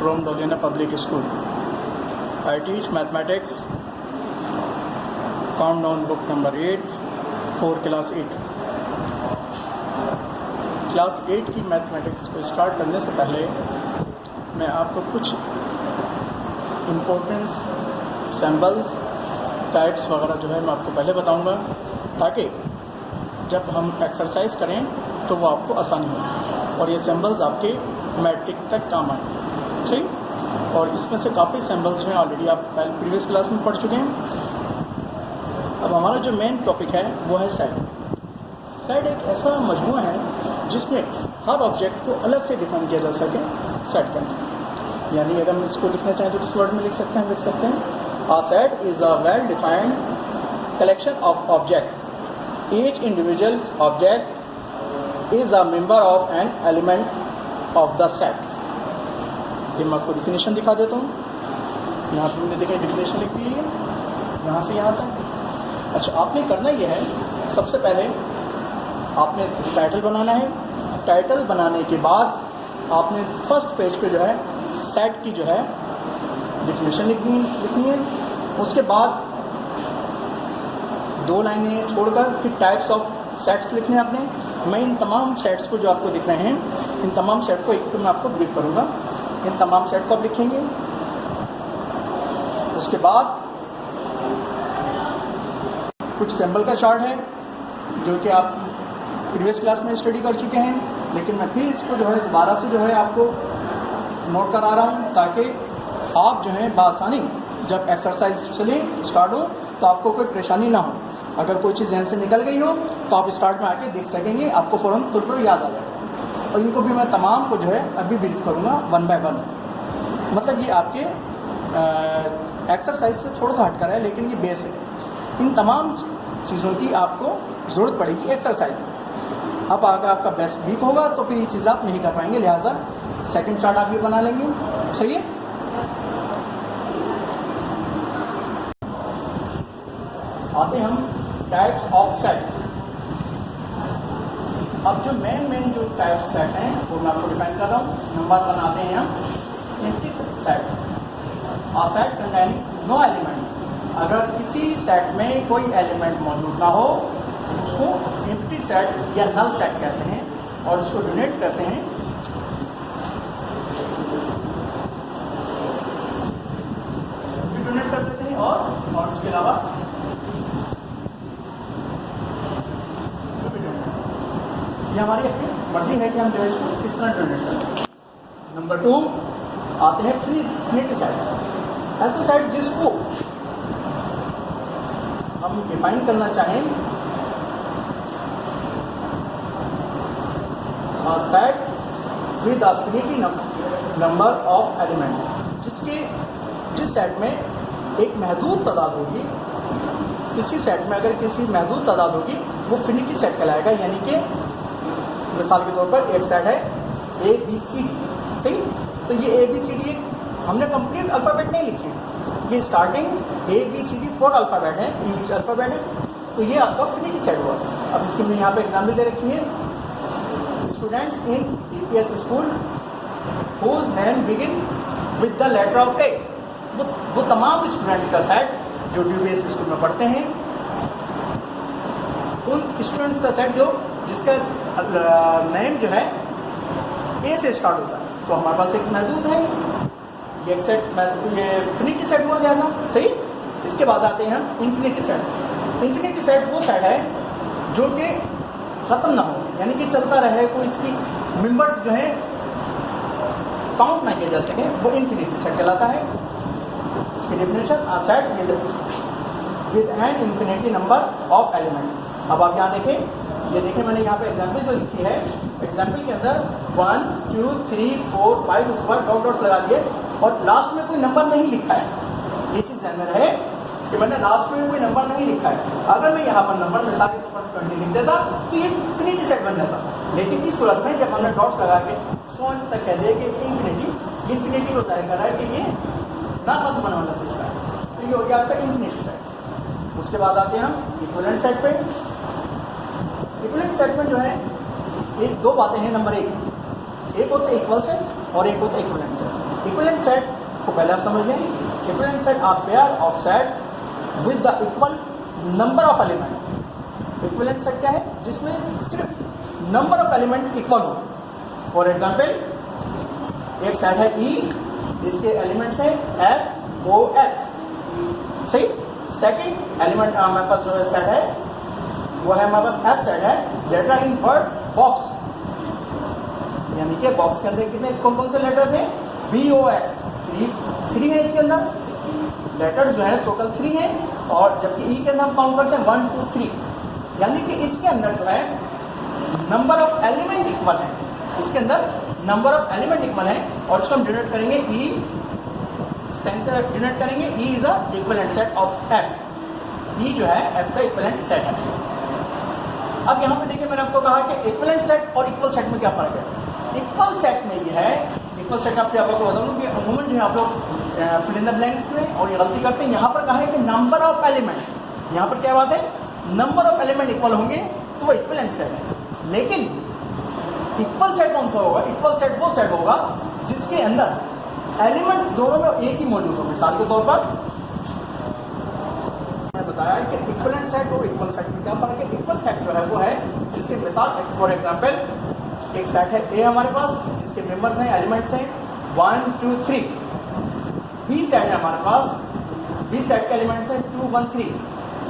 from Dolina Public School. I teach mathematics, countdown book number 8 for class 8. Class 8 की mathematics को start करने से पहले मैं आपको कुछ इम्पोर्टेंस सैम्पल्स टाइप्स वगैरह जो है मैं आपको पहले बताऊंगा, ताकि जब हम एक्सरसाइज करें तो वो आपको आसानी हो और ये सैम्पल्स आपके मैट्रिक तक काम आएंगे। सही। और इसमें से काफ़ी सैम्पल्स हैं ऑलरेडी आप प्रीवियस क्लास में पढ़ चुके हैं। अब हमारा जो मेन टॉपिक है वो है सेट। सेट एक ऐसा मजमूआ है जिसमें हर ऑब्जेक्ट को अलग से डिफाइन किया जा सके सेट करना। यानी अगर हम इसको लिखना चाहें तो किस वर्ड में लिख सकते हैं a set is a well defined collection of object. Each individual object is a member of an element of the set. ये मैं आपको डिफिनेशन दिखा देता हूँ। यहाँ पर मैंने देखिए डिफिनेशन लिख दी है यहाँ से यहाँ तक। अच्छा, आपने करना ये है, सबसे पहले आपने टाइटल बनाना है। टाइटल बनाने के बाद आपने फर्स्ट पेज पे जो है सेट की जो है डिफिनेशन लिखनी है। उसके बाद 2 लाइनें छोड़कर फिर टाइप्स ऑफ सेट्स लिखने हैं आपने। मैं इन तमाम सेट्स को जो आपको दिख रहे हैं, इन तमाम सेट को एक तो मैं आपको ब्रीफ करूँगा। इन तमाम सेट को आप लिखेंगे। उसके बाद कुछ सिंबल का चार्ट है जो कि आप प्रीवियस क्लास में स्टडी कर चुके हैं, लेकिन मैं फिर इसको जो है दोबारा से जो है आपको नोट करा रहा हूँ, ताकि आप जो है बआसानी जब एक्सरसाइज चले स्टार्ट हो तो आपको कोई परेशानी ना हो। अगर कोई चीज़ जहन से निकल गई हो तो आप स्टार्ट में आके देख सकेंगे, आपको फ़ौरन तुरंत पर याद आ जाएगा। और इनको भी मैं तमाम को जो है अभी ब्रीफ करूँगा 1 बाय 1। मतलब ये आपके एक्सरसाइज से थोड़ा सा हटकर है, लेकिन ये बेस है। इन तमाम चीज़ों की आपको ज़रूरत पड़ेगी एक्सरसाइज में। अब अगर आपका बेस्ट वीक होगा तो फिर ये चीज़ आप नहीं कर पाएंगे, लिहाजा सेकंड चार्ट आप ये बना लेंगे। सही है। आते हम टाइप्स ऑफ सेट। अब जो मेन जो टाइप्स सेट हैं वो मैं आपको डिफाइन कर रहा हूँ। नंबर 1 आते हैं हम empty set. A set containing no element. अगर किसी सेट में कोई एलिमेंट मौजूद ना हो उसको एम्प्टी सेट या नल सेट कहते हैं और इसको डोनेट करते हैं डोनेट कर देते हैं। और उसके अलावा ये हमारी अपनी मर्जी है कि हम जो है इसको किस तरह डोनेट करते हैं। नंबर 2 आते हैं फिनिटी सेट। ऐसा सेट जिसको हम डिफाइन करना चाहें set with a finite number of element, जिस सेट में एक महदूद तादाद होगी। किसी सेट में अगर किसी महदूद तादाद होगी वो फिनिटी सेट कहलाएगा। यानी कि मिसाल के तौर पर एक सेट है ABCD। सही। तो ये ABCD हमने कंप्लीट अल्फ़ाबेट नहीं लिखे हैं, ये स्टार्टिंग ABCD 4 अल्फ़ाबेट है, इंग्लिश अल्फ़ाबेट है। तो ये आपका फिनिटी सेट हुआ। अब इसके लिए यहाँ पे एग्जाम्पल दे रखी है। Students in DPS school whose name begin with the letter of A। वो तमाम स्टूडेंट्स का सेट जो DPS स्कूल में पढ़ते हैं, उन स्टूडेंट्स का सेट जो जिसका नेम जो है A से स्टार्ट होता है। तो हमारे पास एक महदूद है, ये एक सेट, ये फिनिटी सेट हुआ गया था। सही। इसके बाद आते हैं हम इन्फिनिटी सेट। इन्फिनिटी सेट वो सेट है जो कि ख़त्म ना हो, यानी कि चलता रहे, कोई इसकी मेंबर्स जो है काउंट ना किए जा सके, वो इन्फिनिटी सेट कहलाता है। इसकी definition a set with an infinity number of element. अब आप यहाँ देखें, ये देखें मैंने यहाँ पे एग्जाम्पल जो लिखी है, एग्जाम्पल के अंदर 1 2 3 4 5 इसके बाद डॉट्स लगा दिए और लास्ट में कोई नंबर नहीं लिखा है। ये चीज़ ध्यान में रहे कि मैंने लास्ट में कोई नंबर नहीं लिखा है। अगर मैं यहाँ पर नंबर मिसाल के तौर पर 20 लिख देता तो ये फिनिटी सेट बन जाता। लेकिन इस सूरत में जब हमने डॉट्स लगा के 100 तक कह दिए कि इन्फिनिटी को जाहिर कर रहा है कि ये ना खत्म होने वाला सिलसिला है, तो ये हो गया आपका इन्फिनिटी सेट। उसके बाद आते हैं हम इक्विवेलेंट सेट पे। इक्विवेलेंट सेट में जो है 2 बातें हैं। नंबर 1 होता है इक्वल सेट और एक होता है इक्विवेलेंट सेट। इक्विवेलेंट सेट को पहले आप समझ लें। Equivalent set are pair of set with the equal number of element. Equivalent set क्या है? जिसमें सिर्फ नंबर ऑफ एलिमेंट इक्वल हो। फॉर एग्जाम्पल एक सेट है E, इसके एलिमेंट्स है F O X, सही। सेकंड एलिमेंट हमारे पास जो है सेट है वो है हमारे पास F सेट है, लेटर इन वर्ड बॉक्स, यानी कि बॉक्स के अंदर कितने कौन कौन से लेटर्स हैं? B O X, थ्री है इसके अंदर लेटर्स जो है टोटल 3 है, और जबकि E के अंदर हम काउंट करते हैं 1 2 3, यानी कि इसके अंदर जो है नंबर ऑफ एलिमेंट इक्वल है। इसके अंदर नंबर ऑफ एलिमेंट इक्वल है और इसको हम डिनोट करेंगे E सेंस से डिनोट करेंगे। E is a equivalent set of F। E जो है F का इक्विवेलेंट सेट है। अब यहाँ पे देखिए मैंने आपको कहा कि इक्विवेलेंट सेट और इक्वल सेट में क्या फ़र्क है। इक्वल सेट में ये है, इक्वल सेट आपको बता दूँ कि अमूमन जो है आप लोग फिल इन द ब्लैंक्स में और ये गलती करते हैं। यहाँ पर कहा है कि नंबर ऑफ एलिमेंट, यहाँ पर क्या बात है? नंबर ऑफ एलिमेंट इक्वल होंगे तो वो इक्विवेलेंट सेट है। लेकिन इक्वल सेट कौन सा होगा? इक्वल सेट वो सेट होगा जिसके अंदर एलिमेंट्स दोनों में एक ही मौजूद हो। मिसाल के तौर पर मैंने बताया कि इक्विवेलेंट सेट और इक्वल सेट में क्या फर्क है। इक्वल सेट जो है वो है जिससे मिसाल फॉर एग्जांपल एक सेट है A हमारे पास जिसके मेंबर्स हैं एलिमेंट्स हैं 1 2 3। B सेट है हमारे पास, B सेट के एलिमेंट्स हैं 2 1 3।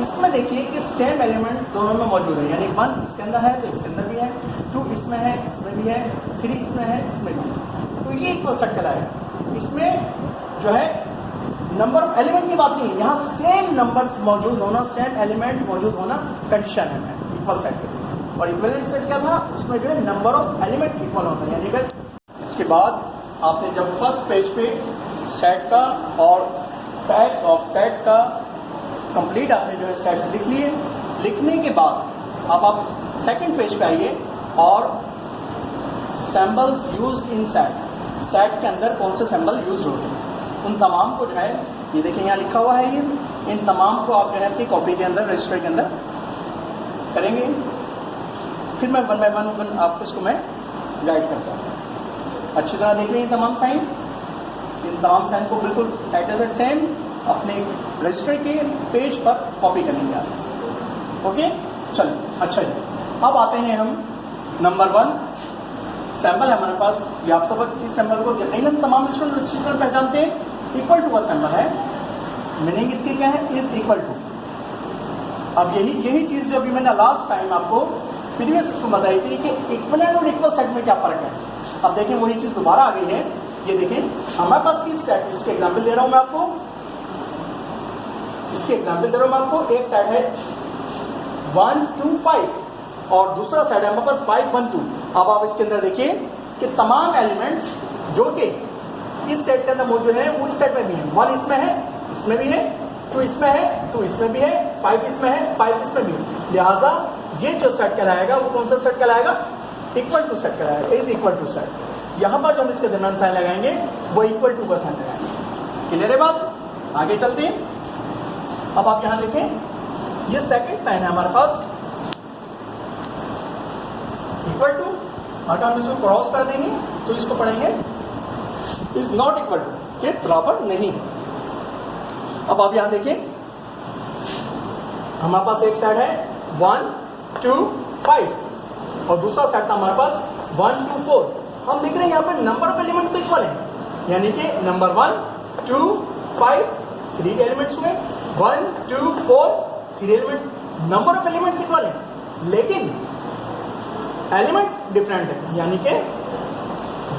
इसमें देखिए कि सेम एलिमेंट्स दोनों में मौजूद है, यानी 1 इसके अंदर है तो इसके अंदर भी है, 2 इसमें है इसमें भी है, 3 इसमें है इसमें भी है। तो ये इक्वल सेट कहलाएगा। इसमें जो है नंबर ऑफ एलिमेंट की बात नहीं है, यहाँ सेम नंबर्स मौजूद होना, सेम एलिमेंट मौजूद होना कंडीशन है इक्वल सेट के लिए। और इक्विवेलेंट सेट क्या था? उसमें जो है नंबर ऑफ एलिमेंट इक्वल होता है। यानी कि इसके बाद आपने जब फर्स्ट पेज पे सेट का और टाइप ऑफ सेट का कंप्लीट आपने जो है सेट्स लिख लिए, लिखने के बाद अब आप सेकंड पेज पे आइए और symbols use in set, set के अंदर कौन से सिंबल यूज होते हैं उन तमाम को जो है ये देखिए यहाँ लिखा हुआ है। ये इन तमाम को आप जो है अपनी कॉपी के अंदर रजिस्टर के अंदर करेंगे। फिर मैं वन बाय वन आपको इसको मैं गाइड करता हूँ। अच्छी तरह देख लीजिए तमाम साइन, इन तमाम साइन को बिल्कुल एट एज एट सेम अपने रजिस्टर के पेज पर कॉपी करेंगे आप। ओके चलिए अच्छा जी, अब आते हैं हम नंबर 1 सिंबल है हमारे पास। ये आप सब इस सिंबल को यकीनन तमाम स्टूडेंट अच्छी तरह पहचानते हैं। इक्वल टू का सिंबल है, मीनिंग इसकी क्या है? Is equal to. अब यही चीज़ जो अभी मैंने लास्ट टाइम आपको प्रीवियस उसको बताई थी कि इक्विवेलेंट और इक्वल सेट में क्या फ़र्क है। अब देखें वही चीज़ दोबारा आ गई है। ये देखें हमारे पास किस सेट, इसके एग्जाम्पल दे रहा हूँ मैं आपको, इसके एग्जाम्पल दे रहा हूँ मैं आपको। एक सेट है 1 2 5 और दूसरा सेट है हमारे पास 5 1 2। अब आप इसके अंदर देखिए कि तमाम एलिमेंट्स जो कि इस सेट के अंदर मौजूद है वो इस सेट में भी है। 1 इसमें है, इसमें भी है, 2 इसमें है, 2 इसमें भी है, 5 इसमें है, 5 इसमें भी है। लिहाजा ये जो सेट कहलाएगा वो कौन सा सेट कहलाएगा? इक्वल टू सेट कहलाएगा। Is equal to set. यहाँ पर जो हम इसके दरम्यान साइन लगाएंगे वो इक्वल टू का साइन लगाएंगे। क्लियर है बात? आगे चलते हैं। अब आप यहाँ देखें ये सेकंड साइन है हमारे पास इक्वल टू। अगर हम इसको क्रॉस कर देंगे तो इसको पढ़ेंगे इज नॉट इक्वल टू, के बराबर नहीं है। अब आप यहां देखिए हमारे पास एक साइड है 1 2 5 और दूसरा साइड था हमारे पास 1 2 4। हम लिख रहे हैं यहाँ पे नंबर ऑफ एलिमेंट तो इक्वल है, यानी कि नंबर 1 2 5 3 एलिमेंट्स हुए, 1 2 4 3 elements, number of elements equal है लेकिन एलिमेंट्स डिफरेंट है। यानी कि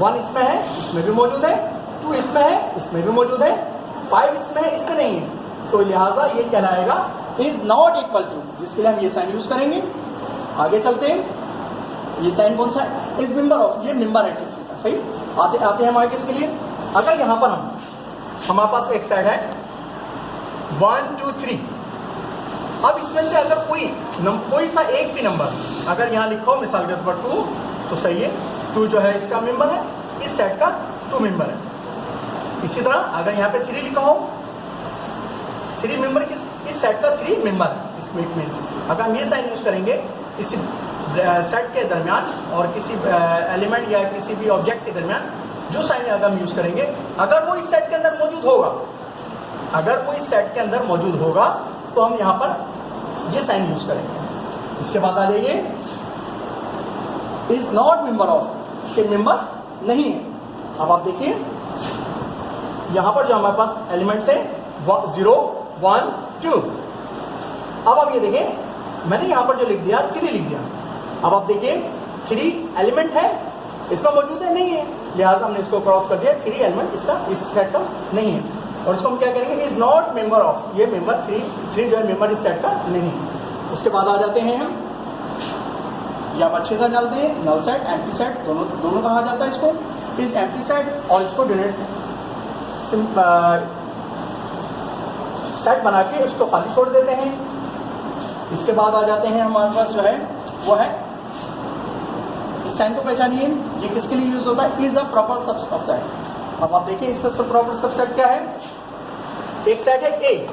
1 इसमें है, इसमें भी मौजूद है, 2 इसमें है, इसमें भी मौजूद है, 5 इसमें है, इसमें नहीं है। तो लिहाजा ये कहलाएगा इज नॉट इक्वल टू, जिसके लिए हम ये साइन यूज करेंगे। आगे चलते हैं। ये साइन कौन सा है? इज मेंबर ऑफ, ये मेंबर है किसी का। सही आते हैं हमारे किसके लिए? अगर यहाँ पर हमारे पास एक साइड है 1 2 3। अब इसमें से अगर कोई सा एक भी नंबर अगर यहाँ लिखो मिसाल के तौर पर 2 तो सही है, 2 जो है इसका मेंबर है, इस सेट का 2 मेंबर है। इसी तरह अगर यहाँ पे 3 लिखा हो, 3 मेंबर इस सेट का 3 मेंबर है। इसमें अगर हम ये साइन यूज करेंगे किसी सेट के दरमियान और किसी एलिमेंट या किसी भी ऑब्जेक्ट के दरमियान जो साइन अगर हम यूज करेंगे, अगर वो इस सेट के अंदर मौजूद होगा, अगर वो इस सेट के अंदर मौजूद होगा तो हम यहां पर ये साइन यूज करेंगे। इसके बाद आ जाइए, इज नॉट मेंबर ऑफ, ये मेंबर नहीं है। अब आप देखिए यहां पर जो हमारे पास एलिमेंट्स है 0 1 2। अब आप ये देखें, मैंने यहां पर जो लिख दिया 3 लिख दिया। अब आप देखिए 3 एलिमेंट है, इसका मौजूद है नहीं है, लिहाजा हमने इसको क्रॉस कर दिया। 3 एलिमेंट इसका इस सेट का नहीं है, और इसको हम क्या करेंगे, इज नॉट मेंबर ऑफ, ये मेंबर 3 जो है मेंबर इस सेट का नहीं है। उसके बाद आ जाते हैं हम, या आप अच्छे से डालते हैं नल सेट एम्प्टी सेट, दोनों कहा जाता है इसको। इस एम्प्टी सेट और इसको डिनोट सेट बना के उसको खाली छोड़ देते हैं। इसके बाद आ जाते हैं हमारे पास जो है वो है, इस साइन को पहचानिए, ये किसके लिए यूज होता है, इज अ प्रॉपर सबसेट। अब आप देखिए इसका प्रॉपर सबसेट क्या है, एक सेट है ए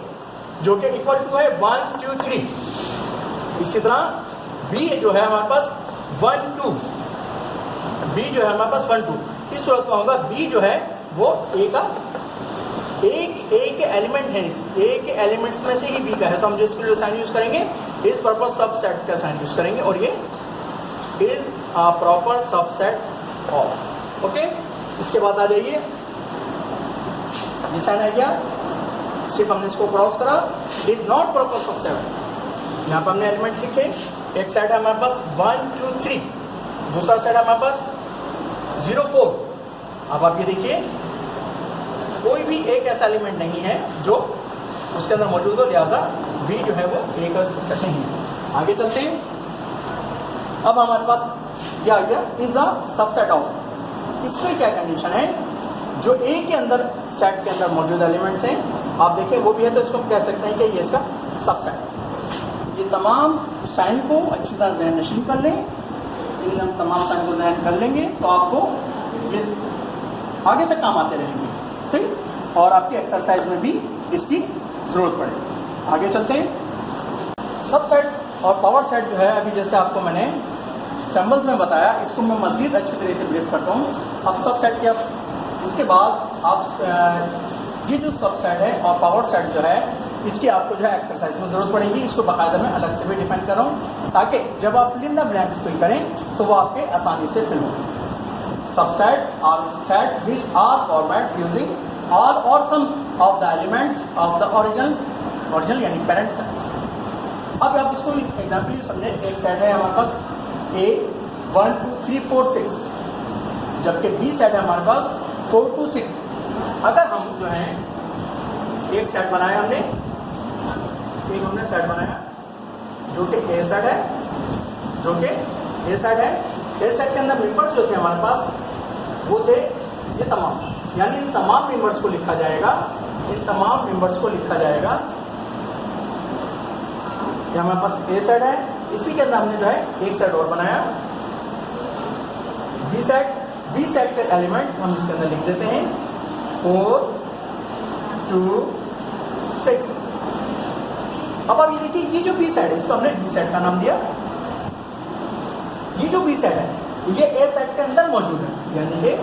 जो कि इक्वल टू है 1 2 3। इसी तरह बी जो है हमारे पास 1 2, बी जो है हमारे पास 1 2। इस सूरत में होगा बी जो है वो ए का एक एलिमेंट है, एक एलिमेंट्स में से ही बी का है, तो हम जो इसके लिए साइन यूज करेंगे इस प्रॉपर सबसेट का साइन यूज करेंगे, और ये is a proper subset of. Okay, इसके बाद आ जाइए, ये साइन है क्या, सिर्फ हमने इसको क्रॉस करा, इज नॉट प्रॉपर सबसेट। यहाँ पर हमने एलिमेंट्स लिखे, एक सेट है हमारे पास 1 2 3, दूसरा सेट है हमारे पास 0 4। अब आप ये देखिए कोई भी एक ऐसा एलिमेंट नहीं है जो उसके अंदर मौजूद हो, लिहाजा बी जो है वो एक सबसेट नहीं है। आगे चलते हैं, अब हमारे पास क्या आ गया, इज अ सबसेट ऑफ। इसमें क्या कंडीशन है, जो ए के अंदर सेट के अंदर मौजूद एलिमेंट्स हैं, आप देखें वो भी है, तो इसको हम कह सकते हैं कि ये इसका सबसेट। ये तमाम साइन को अच्छी तरह ज़हन नशीन कर लें, इन हम तमाम साइन को ज़हन कर लेंगे तो आपको ये आगे तक काम आते रहेंगे, सही, और आपकी एक्सरसाइज में भी इसकी ज़रूरत पड़ेगी। आगे चलते हैं, सबसेट और पावर सेट जो है, अभी जैसे आपको मैंने सिंबल्स में बताया, इसको मैं मज़ीद अच्छी तरह से ब्रीफ करता हूँ। अब सबसेट किया, उसके बाद आप ये जो सबसेट है और पावर सेट जो है, इसकी आपको जो है एक्सरसाइज में ज़रूरत पड़ेगी। इसको बाकायदा मैं अलग से भी डिफाइन कर रहा हूँ, ताकि जब आप fill in the blanks fill करें तो वो आपके आसानी से फिल हो। Subset are set which are format using all और some of the elements of the original यानी पेरेंट सेट। अब आप इसको एग्जाम्पल समझे, एक सेट है हमारे पास ए 1 2 3 4 6, जबकि बी सेट है हमारे पास 4 2 6। अगर हम जो है एक सेट बनाया, हमने सेट बनाया जो कि ए सेट है, ए सेट के अंदर मेंबर्स जो थे हमारे पास वो थे ये तमाम, यानी इन तमाम मेंबर्स को लिखा जाएगा, ये हमारे पास ए सेट है। इसी के अंदर हमने जो है एक सेट और बनाया बी सेट के एलिमेंट्स हम इसके अंदर लिख देते हैं 4 2 6। अब आप ये देखिए, ये जो बी सेट है इसको हमने बी सेट का नाम दिया। ये जो बी सेट है ये ए सेट के अंदर मौजूद है, यानी ये,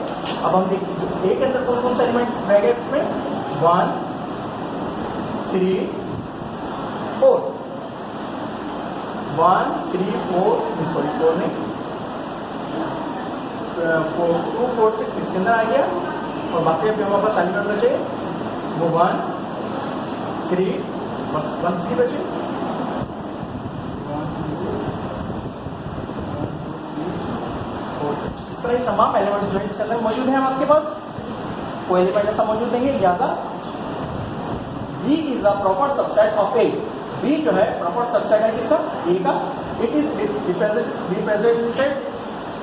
अब हम देखिए ए के अंदर कौन कौन से एलिमेंट्स रहेंगे, इसमें 1 3 4, 1 3 4 सॉरी 4 नहीं 4 2 4 6 इसके अंदर आ गया, और बाकी अभी हमारे पास एलिमेंट बचे वो 1 3, बस 1 3 बचे, 1 2 3 4 6। इस तरह तमाम एलिमेंट्स जो है इसके अंदर मौजूद हैं आपके पास, कोई एलिमेंट ऐसा मौजूद नहीं है ज़्यादा। B is a proper subset of A, B जो है प्रॉपर सबसेट है किसका, ए का। It is represented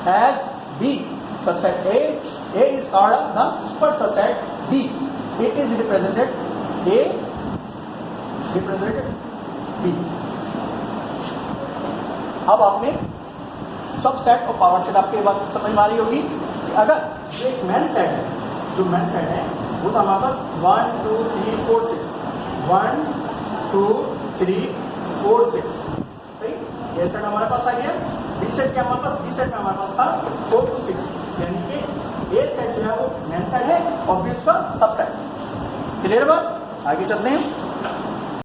as B subset A is called the super subset B. It is represented A B. अब आपने सबसेट और पावर सेट, आपको ये बात समझ में आ रही होगी कि अगर जो एक मैन सेट है, वो तो हमारे पास 1 2 3 4 6, 1 2 3 4 6, सही, ये सेट हमारे पास आ गया। बी सेट क्या हमारे पास, बी सेट में हमारे पास था 4 2 6, यानी कि ए सेट जो है वो और बी उसका सबसेट है। क्लियर बात? आगे चलते हैं।